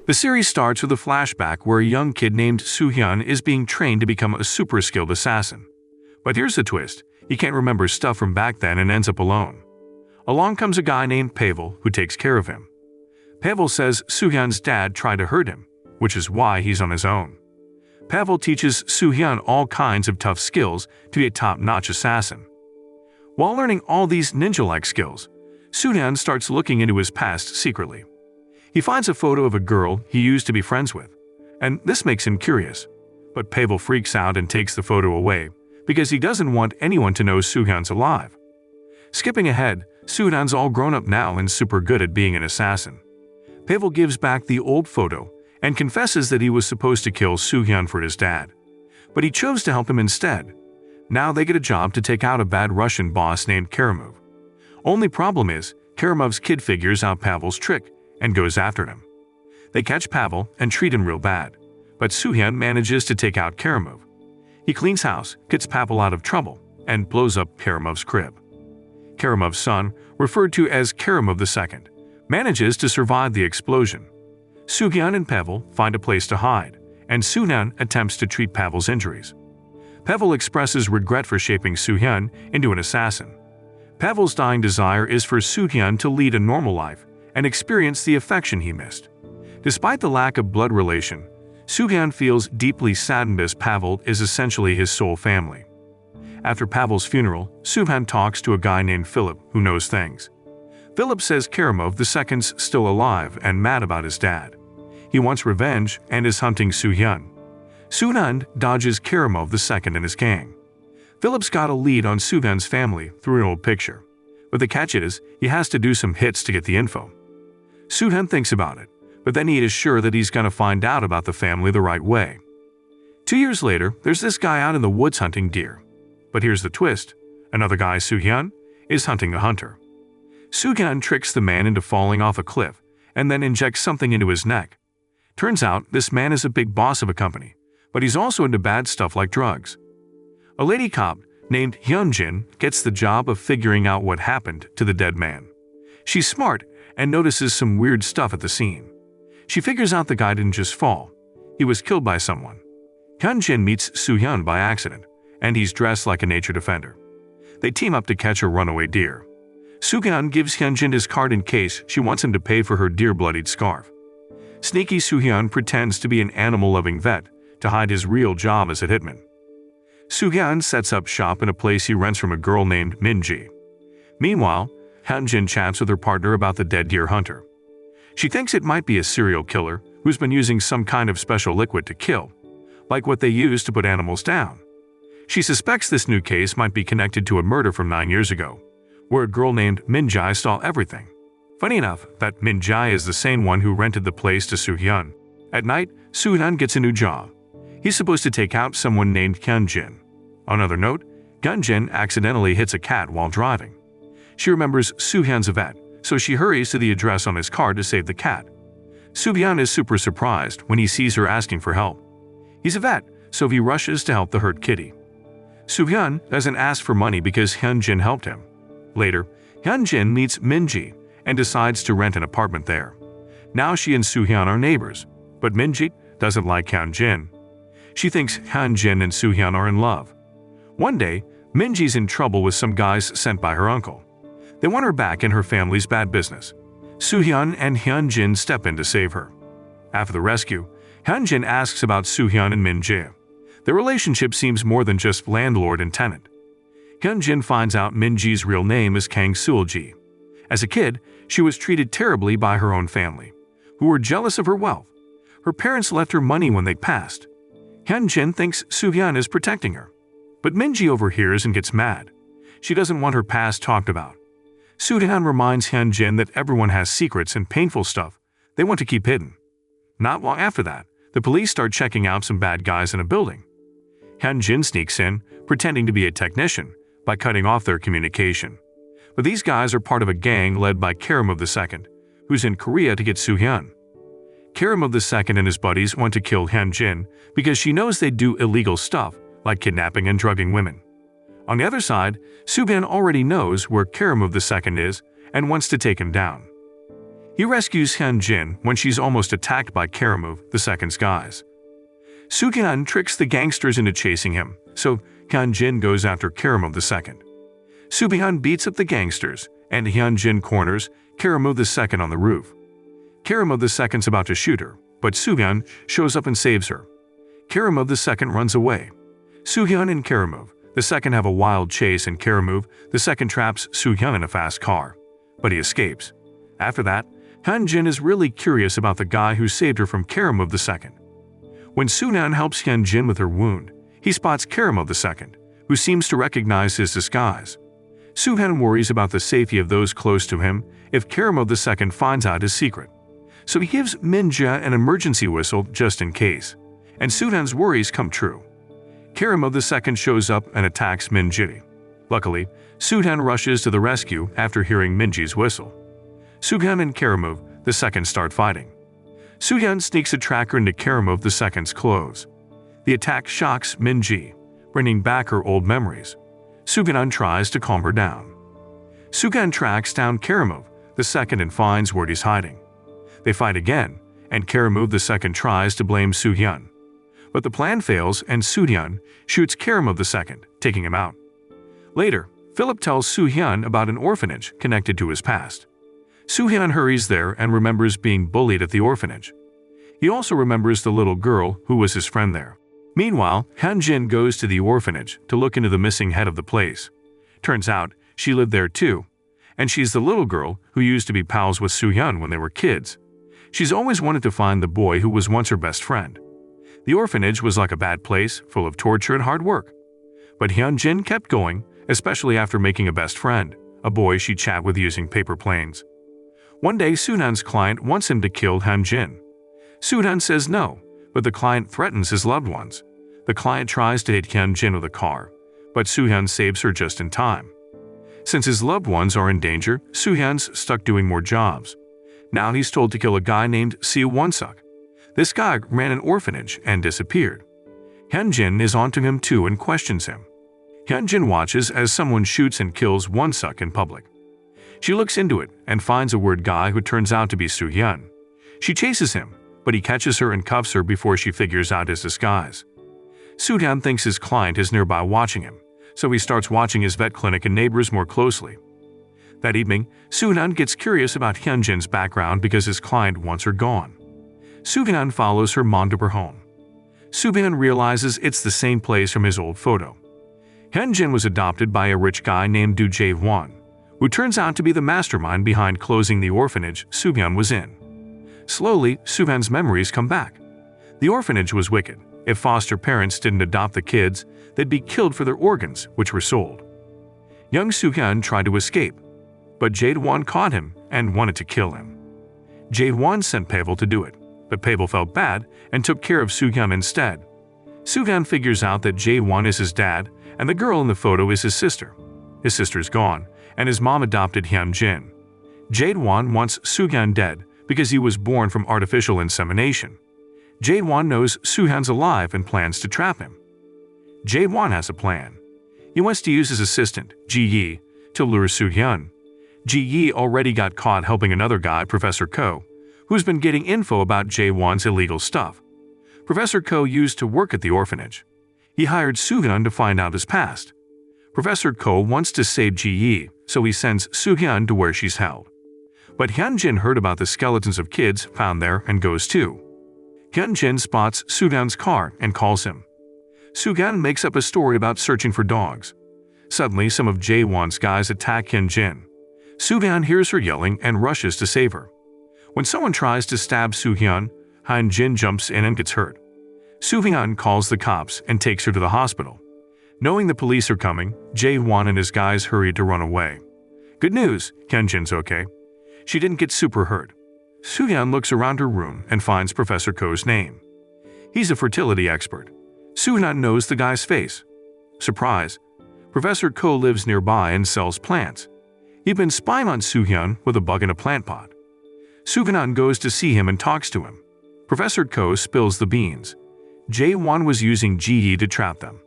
The series starts with a flashback where a young kid named Soo-hyun is being trained to become a super skilled assassin. But here's the twist, he can't remember stuff from back then and ends up alone. Along comes a guy named Pavel who takes care of him. Pavel says Soo-hyun's dad tried to hurt him, which is why he's on his own. Pavel teaches Soo-hyun all kinds of tough skills to be a top-notch assassin. While learning all these ninja-like skills, Soo-hyun starts looking into his past secretly. He finds a photo of a girl he used to be friends with, and this makes him curious. But Pavel freaks out and takes the photo away because he doesn't want anyone to know Soo-hyun's alive. Skipping ahead, Soo-hyun's all grown up now and super good at being an assassin. Pavel gives back the old photo and confesses that he was supposed to kill Soo-hyun for his dad, but he chose to help him instead. Now they get a job to take out a bad Russian boss named Karamov. Only problem is, Karamov's kid figures out Pavel's trick and goes after him. They catch Pavel and treat him real bad, but Soo-hyun manages to take out Karamov. He cleans house, gets Pavel out of trouble, and blows up Karamov's crib. Karamov's son, referred to as Karamov II, manages to survive the explosion. Soo-hyun and Pavel find a place to hide, and Soo-hyun attempts to treat Pavel's injuries. Pavel expresses regret for shaping Soo-hyun into an assassin. Pavel's dying desire is for Soo-hyun to lead a normal life and experience the affection he missed. Despite the lack of blood relation, Soo-hyun feels deeply saddened as Pavel is essentially his soul family. After Pavel's funeral, Soo-hyun talks to a guy named Philip who knows things. Philip says Karamov II's still alive and mad about his dad. He wants revenge and is hunting Soo-hyun. Soo-hyun dodges Karamov II and his gang. Philip's got a lead on Soo-hyun's family through an old picture, but the catch is he has to do some hits to get the info. Soo-hyun thinks about it, but then he is sure that he's going to find out about the family the right way. 2 years later, there's this guy out in the woods hunting deer. But here's the twist, another guy, Soo-hyun, is hunting a hunter. Soo-hyun tricks the man into falling off a cliff and then injects something into his neck. Turns out this man is a big boss of a company, but he's also into bad stuff like drugs. A lady cop named Hyun-jin gets the job of figuring out what happened to the dead man. She's smart and notices some weird stuff at the scene. She figures out the guy didn't just fall. He was killed by someone. Hyun-jin meets Soo-hyun by accident, and he's dressed like a nature defender. They team up to catch a runaway deer. Soo-hyun gives Hyun-jin his card in case she wants him to pay for her deer-bloodied scarf. Sneaky Soo-hyun pretends to be an animal-loving vet to hide his real job as a hitman. Soo-hyun sets up shop in a place he rents from a girl named Min-ji. Meanwhile, Hyun-jin chats with her partner about the dead deer hunter. She thinks it might be a serial killer who's been using some kind of special liquid to kill, like what they use to put animals down. She suspects this new case might be connected to a murder from 9 years ago, where a girl named Min-ji stole everything. Funny enough that Min-ji is the same one who rented the place to Soo-hyun. At night, Soo-hyun gets a new job. He's supposed to take out someone named Hyun-jin. On another note, Hyun-jin accidentally hits a cat while driving. She remembers Soo-hyun's a vet, so she hurries to the address on his card to save the cat. Soo-hyun is super surprised when he sees her asking for help. He's a vet, so he rushes to help the hurt kitty. Soo-hyun doesn't ask for money because Hyun-jin helped him. Later, Hyun-jin meets Min-ji and decides to rent an apartment there. Now she and Soo-hyun are neighbors, but Min-ji doesn't like Hyun-jin. She thinks Hyun-jin and Soo-hyun are in love. One day, Min-ji's in trouble with some guys sent by her uncle. They want her back in her family's bad business. Soo-hyun and Hyun-jin step in to save her. After the rescue, Hyun-jin asks about Soo-hyun and Min-ji. Their relationship seems more than just landlord and tenant. Hyun-jin finds out Min-ji's real name is Kang Seul-ji. As a kid, she was treated terribly by her own family, who were jealous of her wealth. Her parents left her money when they passed. Hyun-jin thinks Soo-hyun is protecting her, but Min-ji overhears and gets mad. She doesn't want her past talked about. Soo-hyun reminds Hyun-jin that everyone has secrets and painful stuff they want to keep hidden. Not long after that, the police start checking out some bad guys in a building. Hyun-jin sneaks in, pretending to be a technician, by cutting off their communication. But these guys are part of a gang led by Karamov II, who's in Korea to get Soo-hyun. Karamov II and his buddies want to kill Hyun-jin because she knows they do illegal stuff like kidnapping and drugging women. On the other side, Soo-hyun already knows where Kdrama II is and wants to take him down. He rescues Hyun-jin when she's almost attacked by Kdrama the second's guys. Soo-hyun tricks the gangsters into chasing him, so Hyun-jin goes after Kdrama the second. Soo-hyun beats up the gangsters, and Hyun-jin corners Kdrama the second on the roof. Kdrama the second's about to shoot her, but Soo-hyun shows up and saves her. Kdrama the second runs away. Soo-hyun and Kdrama the second have a wild chase, and Kdrama the second traps Soo-hyun in a fast car, but he escapes. After that, Hyun-jin is really curious about the guy who saved her from Kdrama the second. When Soo-hyun helps Hyun-jin with her wound, he spots Kdrama the second, who seems to recognize his disguise. Soo-hyun worries about the safety of those close to him if Kdrama the second finds out his secret, so he gives Min-jae an emergency whistle just in case, and Soo-hyun's worries come true. Kdrama the second shows up and attacks Min-jae. Luckily, Soo-hyun rushes to the rescue after hearing Min-jae's whistle. Soo-hyun and Kdrama the second start fighting. Soo-hyun sneaks a tracker into Kdrama the second's clothes. The attack shocks Min-jae, bringing back her old memories. Soo-hyun tries to calm her down. Soo-hyun tracks down Kdrama the second and finds where he's hiding. They fight again, and Kdrama the second tries to blame Soo-hyun. But the plan fails, and Soo-hyun shoots Kdrama the second, taking him out. Later, Philip tells Soo-hyun about an orphanage connected to his past. Soo-hyun hurries there and remembers being bullied at the orphanage. He also remembers the little girl who was his friend there. Meanwhile, Hyun-jin goes to the orphanage to look into the missing head of the place. Turns out, she lived there too, and she's the little girl who used to be pals with Soo-hyun when they were kids. She's always wanted to find the boy who was once her best friend. The orphanage was like a bad place, full of torture and hard work. But Hyun-jin kept going, especially after making a best friend, a boy she'd chat with using paper planes. One day, Soo-hyun's client wants him to kill Hyun-jin. Soo-hyun says no, but the client threatens his loved ones. The client tries to hit Hyun-jin with a car, but Soo-hyun saves her just in time. Since his loved ones are in danger, Soo-hyun's stuck doing more jobs. Now he's told to kill a guy named Seo Won-suk. This guy ran an orphanage and disappeared. Hyun-jin is onto him too and questions him. Hyun-jin watches as someone shoots and kills Won-suk in public. She looks into it and finds a weird guy who turns out to be Soo-hyun. She chases him, but he catches her and cuffs her before she figures out his disguise. Soo-hyun thinks his client is nearby watching him, so he starts watching his vet clinic and neighbors more closely. That evening, Soo-hyun gets curious about Hyun-jin's background because his client wants her gone. Soo-hyun follows her mom to her home. Soo-hyun realizes it's the same place from his old photo. Hyun-jin was adopted by a rich guy named Do Jae-won, who turns out to be the mastermind behind closing the orphanage Soo-hyun was in. Slowly, Soo-hyun's memories come back. The orphanage was wicked. If foster parents didn't adopt the kids, they'd be killed for their organs, which were sold. Young Soo-hyun tried to escape, but Jae-won caught him and wanted to kill him. Jae-won sent Pavel to do it, but Pavel felt bad and took care of Soo-hyun instead. Soo-hyun figures out that Jae-won is his dad and the girl in the photo is his sister. His sister's gone, and his mom adopted Hyun-jin. Jae-won wants Soo-hyun dead because he was born from artificial insemination. Jae-won knows Soo-hyun's alive and plans to trap him. Jae-won has a plan. He wants to use his assistant, Ji-yi, to lure Soo-hyun. Ji-yi already got caught helping another guy, Professor Ko, who's been getting info about Jae-won's illegal stuff. Professor Ko used to work at the orphanage. He hired Soo-hyun to find out his past. Professor Ko wants to save Ji-yi, so he sends Soo-hyun to where she's held. But Hyun-jin heard about the skeletons of kids found there and goes too. Hyun-jin spots Soo-hyun's car and calls him. Soo-hyun makes up a story about searching for dogs. Suddenly, some of Jae-won's guys attack Hyun-jin. Soo-hyun hears her yelling and rushes to save her. When someone tries to stab Soo-hyun, Hyun-jin jumps in and gets hurt. Soo-hyun calls the cops and takes her to the hospital. Knowing the police are coming, Jae-won and his guys hurry to run away. Good news, Hyun-jin's okay. She didn't get super hurt. Soo-hyun looks around her room and finds Professor Ko's name. He's a fertility expert. Soo-hyun knows the guy's face. Surprise! Professor Ko lives nearby and sells plants. He'd been spying on Soo-hyun with a bug in a plant pot. Soo-hyun goes to see him and talks to him. Professor Ko spills the beans. Jae-won was using Ji-yi to trap them.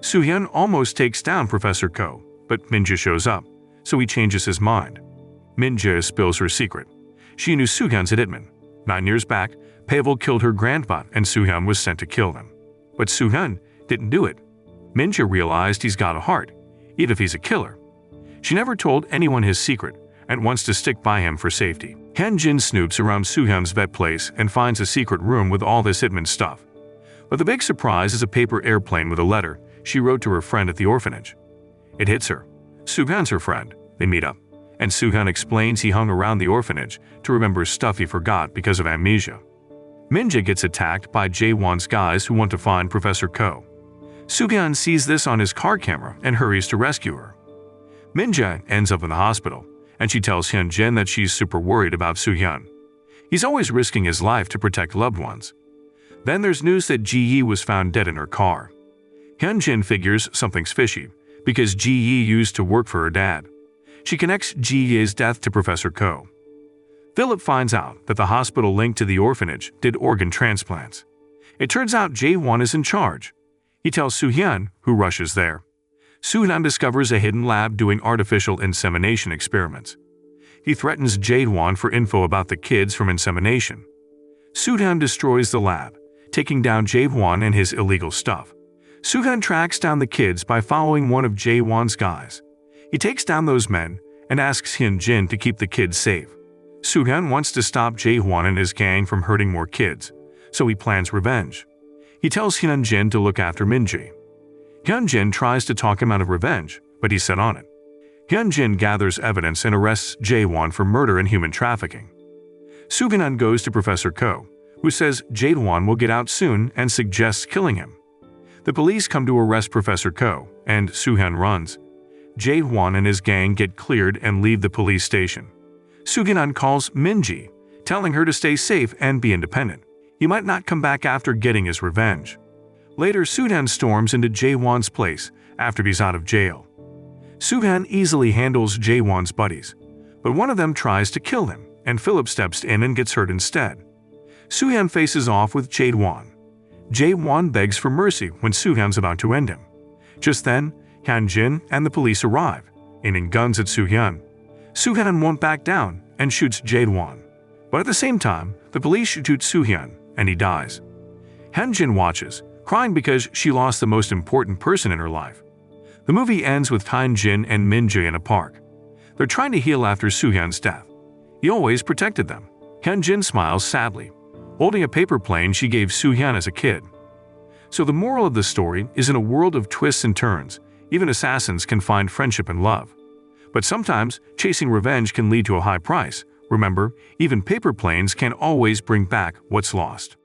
Soo-hyun almost takes down Professor Ko, but Min-jae shows up, so he changes his mind. Min-jae spills her secret. She knew Soo-hyun's a hitman. 9 years back, Pavel killed her grandpa and Soo-hyun was sent to kill them. But Soo-hyun didn't do it. Min-jae realized he's got a heart, even if he's a killer. She never told anyone his secret and wants to stick by him for safety. Hyun-jin snoops around Soo-hyun's vet place and finds a secret room with all this hitman stuff. But the big surprise is a paper airplane with a letter she wrote to her friend at the orphanage. It hits her. Soo-hyun's her friend. They meet up, and Soo-hyun explains he hung around the orphanage to remember stuff he forgot because of amnesia. Min-jae gets attacked by Jae-won's guys who want to find Professor Ko. Soo-hyun sees this on his car camera and hurries to rescue her. Min-jae ends up in the hospital, and she tells Hyun-jin that she's super worried about Soo-hyun. He's always risking his life to protect loved ones. Then there's news that Ji-yi was found dead in her car. Hyun-jin figures something's fishy because Ji-yi used to work for her dad. She connects Ji-yi's death to Professor Ko. Philip finds out that the hospital linked to the orphanage did organ transplants. It turns out Jae-won is in charge. He tells Soo-hyun, who rushes there. Soo-hyun discovers a hidden lab doing artificial insemination experiments. He threatens Jae-won for info about the kids from insemination. Soo-hyun destroys the lab, taking down Jae-won and his illegal stuff. Soo-hyun tracks down the kids by following one of Jae-won's guys. He takes down those men and asks Hyun-jin to keep the kids safe. Soo-hyun wants to stop Jae-won and his gang from hurting more kids, so he plans revenge. He tells Hyun-jin to look after Min-jae. Hyun-jin tries to talk him out of revenge, but he's set on it. Hyun-jin gathers evidence and arrests Jae-won for murder and human trafficking. Soo-hyun goes to Professor Ko, who says Jae-won will get out soon and suggests killing him. The police come to arrest Professor Ko, and Soo-hyun runs. Jae-won and his gang get cleared and leave the police station. Soo-hyun calls Min-jae, telling her to stay safe and be independent. He might not come back after getting his revenge. Later, Soo-hyun storms into Jae-won's place after he's out of jail. Soo-hyun easily handles Jae-won's buddies, but one of them tries to kill him, and Philip steps in and gets hurt instead. Soo-hyun faces off with Jae-won. Jae-won begs for mercy when Soo-hyun's about to end him. Just then, Hyun-jin and the police arrive, aiming guns at Soo-hyun. Soo-hyun won't back down and shoots Jae-won. But at the same time, the police shoot Soo-hyun, and he dies. Hyun-jin watches, crying because she lost the most important person in her life. The movie ends with Hyun-jin and Min-jae in a park. They're trying to heal after Soo-hyun's death. He always protected them. Hyun-jin smiles sadly, holding a paper plane she gave Soo-hyun as a kid. So the moral of the story is, in a world of twists and turns, even assassins can find friendship and love. But sometimes, chasing revenge can lead to a high price. Remember, even paper planes can't always bring back what's lost.